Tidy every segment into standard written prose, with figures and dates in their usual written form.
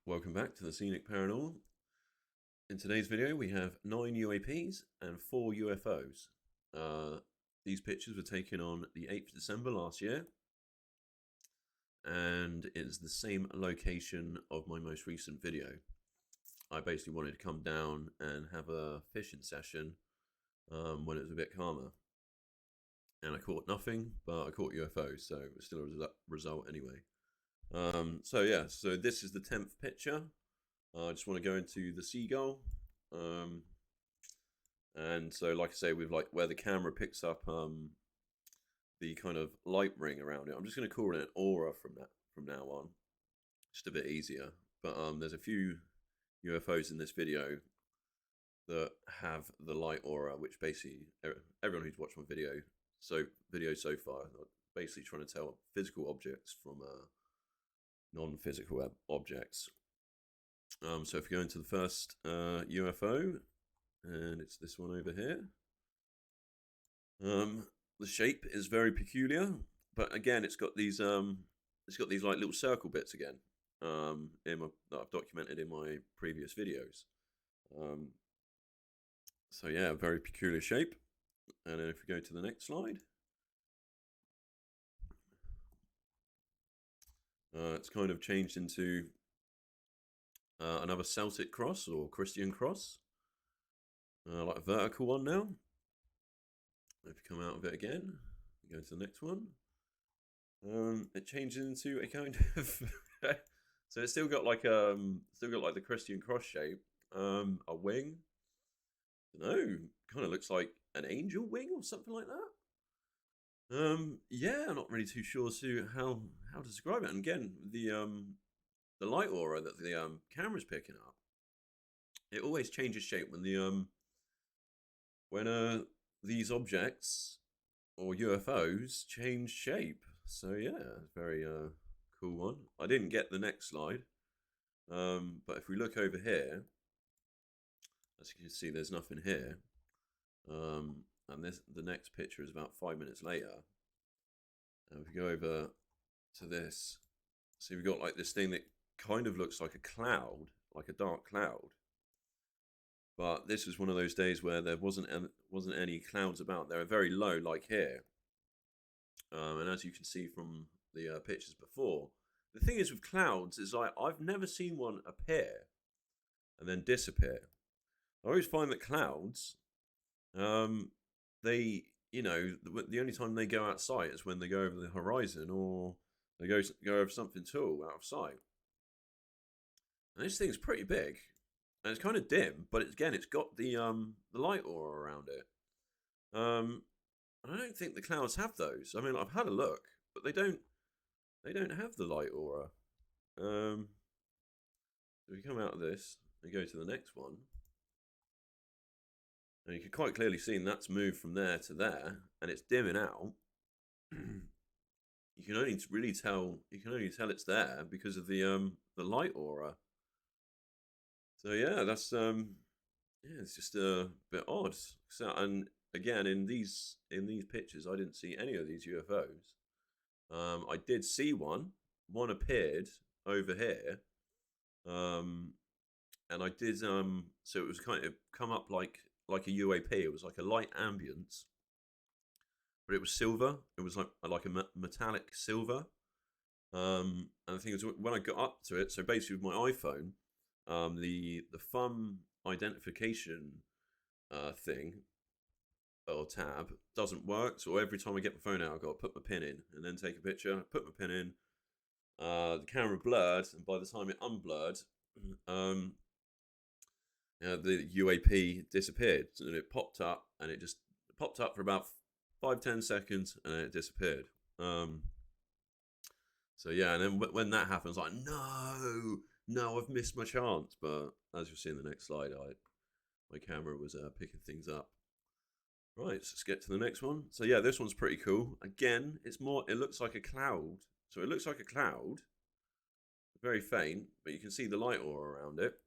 Welcome back to the Scenic Paranormal. In today's video we have 9 UAPs and 4 UFOs. These pictures were taken on the 8th of December last year, and it's the same location of my most recent video. I basically wanted to come down and have a fishing session when it was a bit calmer. And I caught nothing, but I caught UFOs, so it was still a result anyway. So this is the 10th picture. I just want to go into the seagull. And so, like I say, with like where the camera picks up the kind of light ring around it, I'm just going to call it an aura from now on. Just a bit easier. But there's a few UFOs in this video that have the light aura, which basically everyone who's watched my video so far, basically trying to tell physical objects from non-physical objects. So if we go into the first UFO, and it's this one over here. The shape is very peculiar, but again, it's got these like little circle bits again, that I've documented in my previous videos. So yeah, very peculiar shape. And then if we go to the next slide, it's kind of changed into another Celtic cross or Christian cross, like a vertical one now. If you come out of it again, go to the next one. It changes into a kind of so it's still got like the Christian cross shape, a wing. I don't know, kind of looks like an angel wing or something like that. Yeah, I'm not really too sure how to describe it. And again, the light aura that the camera's picking up, it always changes shape when these objects or UFOs change shape. So yeah, very cool one. I didn't get the next slide, but if we look over here, as you can see, there's nothing here. And the next picture is about 5 minutes later. And if we go over to this, see, we've got like this thing that kind of looks like a cloud, like a dark cloud. But this was one of those days where there wasn't any clouds about. They were very low, like here. And as you can see from the pictures before, the thing is with clouds is like I've never seen one appear and then disappear. I always find that clouds, they, the only time they go out of sight is when they go over the horizon or they go over something tall out of sight. And this thing's pretty big, and it's kind of dim, but it's got the light aura around it. And I don't think the clouds have those. I mean, I've had a look, but they don't have the light aura. If we come out of this and go to the next one, and you can quite clearly see that's moved from there to there, and it's dimming out. You can only really tell it's there because of the light aura. So yeah, that's it's just a bit odd. So, and again, in these pictures, I didn't see any of these UFOs. I did see one. One appeared over here, and I did so it was kind of come up like a UAP. It was like a light ambience, but it was silver. It was like a metallic silver. And the thing is, when I got up to it, so basically with my iPhone, the thumb identification thing or tab doesn't work. So every time I get my phone out, I've got to put my pin in and then take a picture. Put my pin in. The camera blurred, and by the time it unblurred, the UAP disappeared, and it popped up, and it just popped up for about 5-10 seconds, and then it disappeared. So yeah, and then when that happens, like no, I've missed my chance. But as you'll see in the next slide, my camera was picking things up. Right, so let's get to the next one. So yeah, this one's pretty cool. Again, it looks like a cloud. So it looks like a cloud, very faint, but you can see the light aura around it.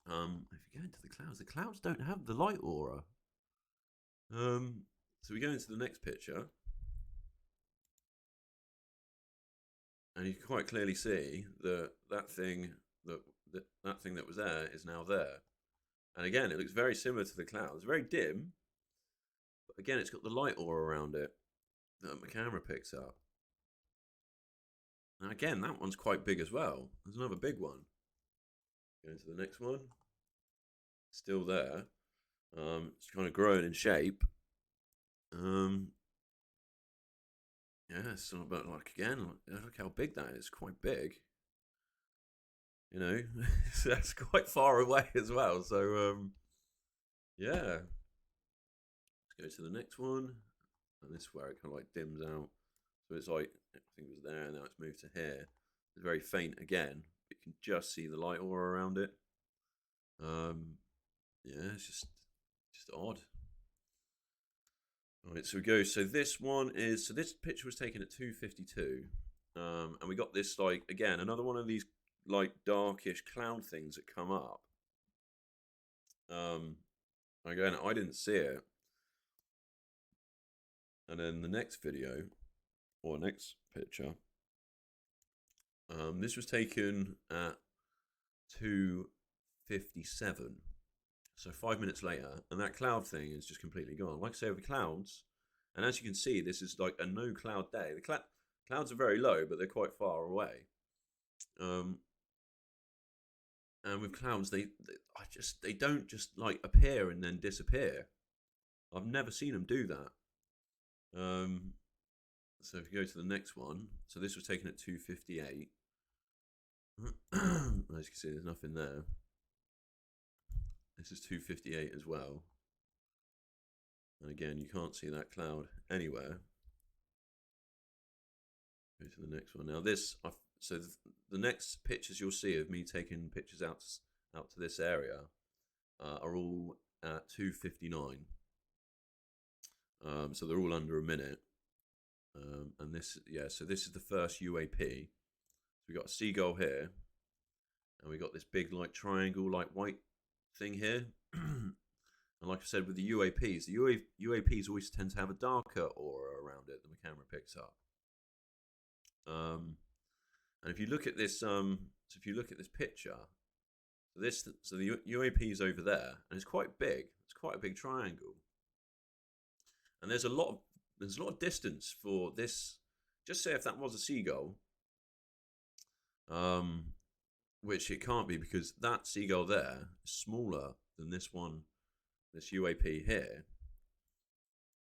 If you go into the clouds don't have the light aura. So we go into the next picture. and you can quite clearly see that that thing that was there is now there. And again, it looks very similar to the clouds, very dim, but again, it's got the light aura around it that my camera picks up. And again, that one's quite big as well. There's another big one. Going to the next one. Still there. It's kind of growing in shape. Yeah, it's not about like again. Look how big that is. Quite big. You know, that's quite far away as well. So yeah. Let's go to the next one, and this is where it kind of like dims out. So it's like I think it was there, and now it's moved to here. It's very faint again. But you can just see the light aura around it. Yeah, it's just odd. Right, so we go. So this one is. So this picture was taken at 2:52, and we got this like again another one of these like darkish cloud things that come up. Again, I didn't see it, and then the next video or next picture. This was taken at 2:57. So 5 minutes later, and that cloud thing is just completely gone. Like I say, with clouds, and as you can see, this is like a no cloud day. The clouds are very low, but they're quite far away. And with clouds, they don't just like appear and then disappear. I've never seen them do that. So if you go to the next one, so this was taken at 2:58. As you can see, there's nothing there. This is 2:58 as well. And again, you can't see that cloud anywhere. Go to the next one. Now this, so the next pictures you'll see of me taking pictures out to this area are all at 2:59. So they're all under a minute. And this, yeah, so this is the first UAP. So we got a seagull here, and we got this big like triangle, like white thing here. And like I said, with the UAPs, the UAPs always tend to have a darker aura around it than the camera picks up. And if you look at this, so if you look at this picture, so the UAP is over there, and it's quite big. It's quite a big triangle, and there's a lot of distance for this. Just say if that was a seagull, which it can't be because that seagull there is smaller than this one, this UAP here,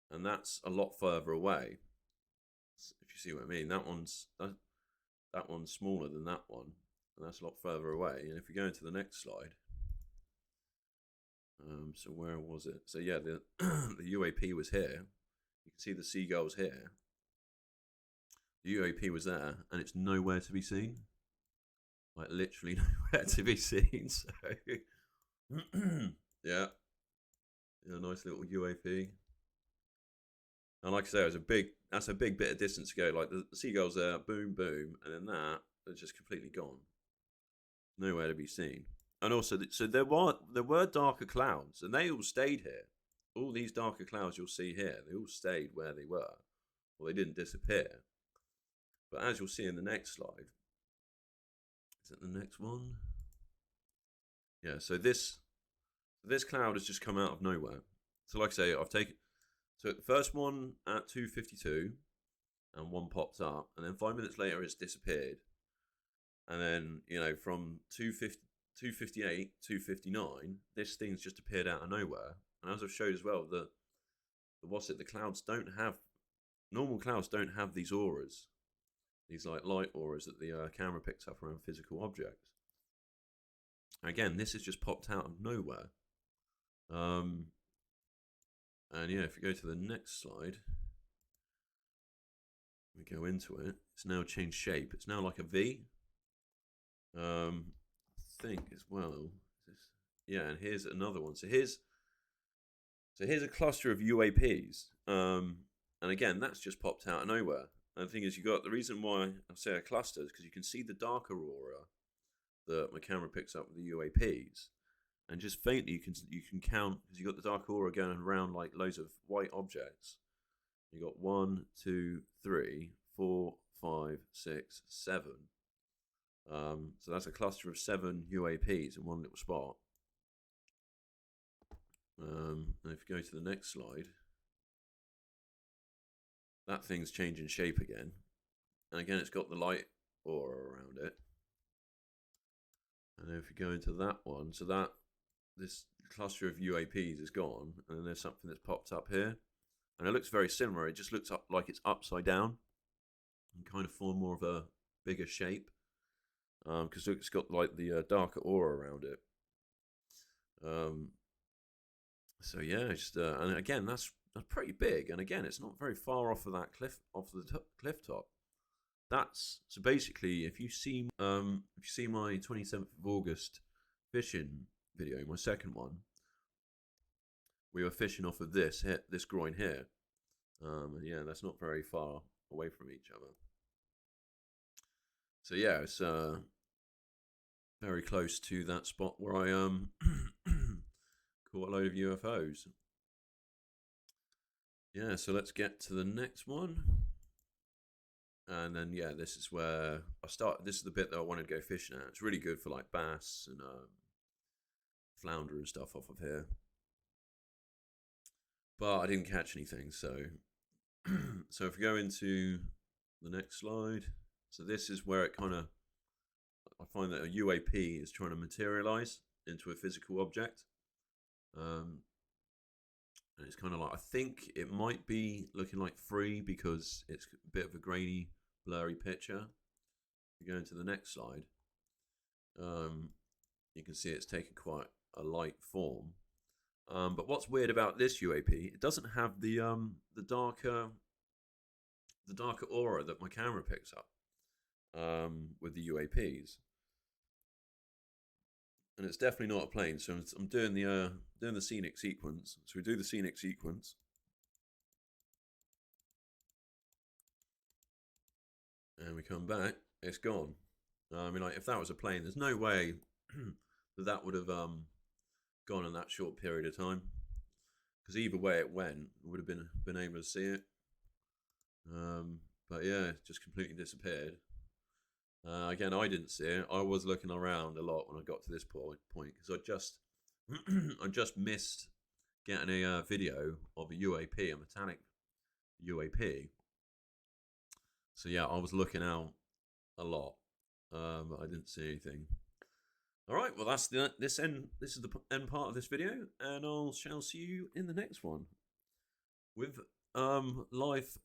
and that's a lot further away. If you see what I mean, that one's smaller than that one, and that's a lot further away. And if we go into the next slide, so where was it? So yeah, the the UAP was here. You can see the seagulls here. The UAP was there, and it's nowhere to be seen. Like literally nowhere to be seen. So yeah, nice little UAP. And like I say, that's a big bit of distance to go. Like the seagulls there, boom, boom, and then that is just completely gone. Nowhere to be seen. And also, so there were darker clouds, and they all stayed here. All these darker clouds you'll see here, they all stayed where they were. Well, they didn't disappear. But as you'll see in the next slide, is it the next one? Yeah, so this cloud has just come out of nowhere. So like I say, I've taken, so the first one at 2:52, and one popped up, and then 5 minutes later it's disappeared. And then, from 2:58, 2:59, this thing's just appeared out of nowhere. And as I've showed as well, the clouds don't have, normal clouds don't have these auras, these like light auras that the camera picks up around physical objects. Again, this has just popped out of nowhere. And yeah, if you go to the next slide, we go into it. It's now changed shape. It's now like a V. I think as well. Yeah, and here's another one. So here's a cluster of UAPs. And again, that's just popped out of nowhere. And the thing is, the reason why I say a cluster is because you can see the darker aura that my camera picks up with the UAPs, and just faintly you can count, because you got the dark aura going around like loads of white objects. You got 1, 2, 3, 4, 5, 6, 7. So that's a cluster of 7 UAPs in one little spot. And if you go to the next slide, that thing's changing shape again. And again, it's got the light aura around it. And then if you go into that one, so that this cluster of UAPs is gone, and then there's something that's popped up here. And it looks very similar. It just looks up like it's upside down and kind of form more of a bigger shape. Because it's got like the darker aura around it. So yeah, just and again, that's pretty big. And again, it's not very far off of that cliff, cliff top. That's so basically, if you see my 27th of August fishing video, my second one, we were fishing off of this groin here. And yeah, that's not very far away from each other. So yeah, it's very close to that spot where I caught a load of UFOs. Yeah, so let's get to the next one. And then yeah, this is where I start. This is the bit that I wanted to go fishing at. It's really good for like bass and flounder and stuff off of here. But I didn't catch anything, so so if we go into the next slide, so this is where it kind of, I find that a UAP is trying to materialize into a physical object. And it's kind of like, I think it might be looking like 3 because it's a bit of a grainy, blurry picture. If you go into the next slide, you can see it's taken quite a light form. But what's weird about this UAP, it doesn't have the darker aura that my camera picks up with the UAPs. And it's definitely not a plane. So I'm doing the scenic sequence. So we do the scenic sequence, and we come back. It's gone. I mean, like if that was a plane, there's no way that would have gone in that short period of time. Because either way it went, would have been able to see it. But yeah, it just completely disappeared. Again, I didn't see it. I was looking around a lot when I got to this point because I just missed getting a video of a UAP, a metallic UAP. So yeah, I was looking out a lot, but I didn't see anything. All right, well that's this is the end part of this video, and I shall see you in the next one with live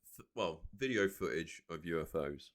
video footage of UFOs.